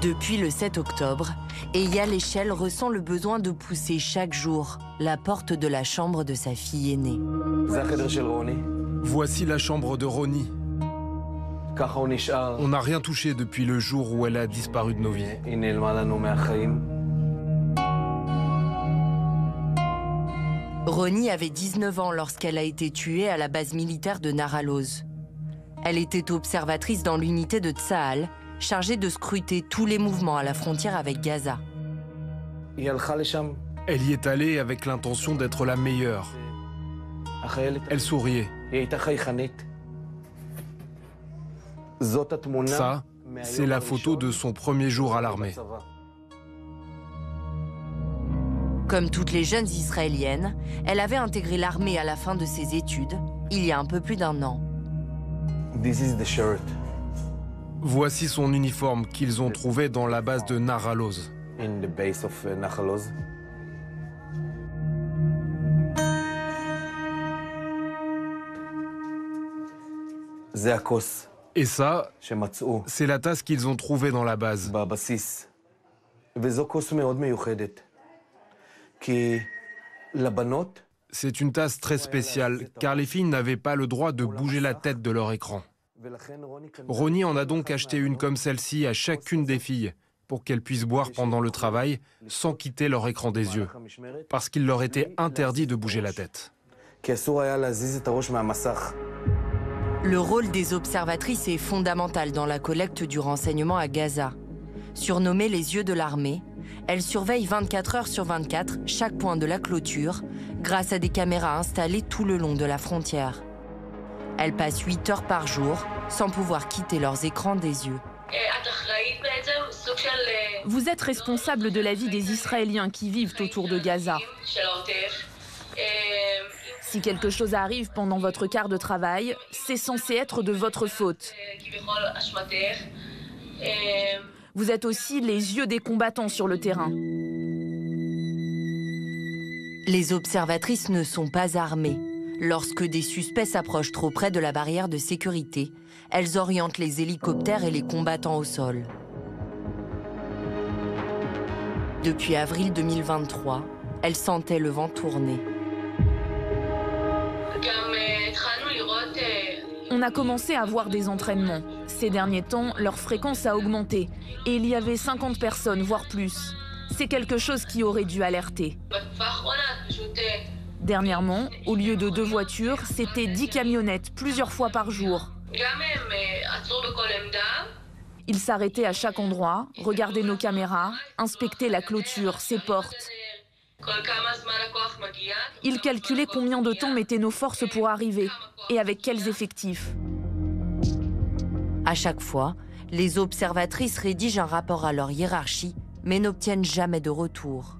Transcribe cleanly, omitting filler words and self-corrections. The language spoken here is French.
Depuis le 7 octobre, Eyal Eshel ressent le besoin de pousser chaque jour la porte de la chambre de sa fille aînée. Voici la chambre de Roni. On n'a rien touché depuis le jour où elle a disparu de nos vies. Roni avait 19 ans lorsqu'elle a été tuée à la base militaire de Naraloz. Elle était observatrice dans l'unité de Tsahal, chargée de scruter tous les mouvements à la frontière avec Gaza. Elle y est allée avec l'intention d'être la meilleure. Elle souriait. Ça, c'est la photo de son premier jour à l'armée. Comme toutes les jeunes Israéliennes, elle avait intégré l'armée à la fin de ses études, il y a un peu plus d'1 an. Voici son uniforme qu'ils ont trouvé dans la base de Naraloz. Et ça, c'est la tasse qu'ils ont trouvée dans la base. C'est une tasse très spéciale, car les filles n'avaient pas le droit de bouger la tête de leur écran. Roni en a donc acheté une comme celle-ci à chacune des filles, pour qu'elles puissent boire pendant le travail sans quitter leur écran des yeux, parce qu'il leur était interdit de bouger la tête. Le rôle des observatrices est fondamental dans la collecte du renseignement à Gaza. Surnommées les yeux de l'armée, elles surveillent 24 heures sur 24 chaque point de la clôture grâce à des caméras installées tout le long de la frontière. Elles passent 8 heures par jour sans pouvoir quitter leurs écrans des yeux. Vous êtes responsable de la vie des Israéliens qui vivent autour de Gaza. Si quelque chose arrive pendant votre quart de travail, c'est censé être de votre faute. Vous êtes aussi les yeux des combattants sur le terrain. Les observatrices ne sont pas armées. Lorsque des suspects s'approchent trop près de la barrière de sécurité, elles orientent les hélicoptères et les combattants au sol. Depuis avril 2023, elles sentaient le vent tourner. On a commencé à voir des entraînements. Ces derniers temps, leur fréquence a augmenté. Et il y avait 50 personnes, voire plus. C'est quelque chose qui aurait dû alerter. Dernièrement, au lieu de 2 voitures, c'était 10 camionnettes, plusieurs fois par jour. Ils s'arrêtaient à chaque endroit, regardaient nos caméras, inspectaient la clôture, ses portes. Ils calculaient combien de temps mettaient nos forces pour arriver et avec quels effectifs. À chaque fois, les observatrices rédigent un rapport à leur hiérarchie, mais n'obtiennent jamais de retour.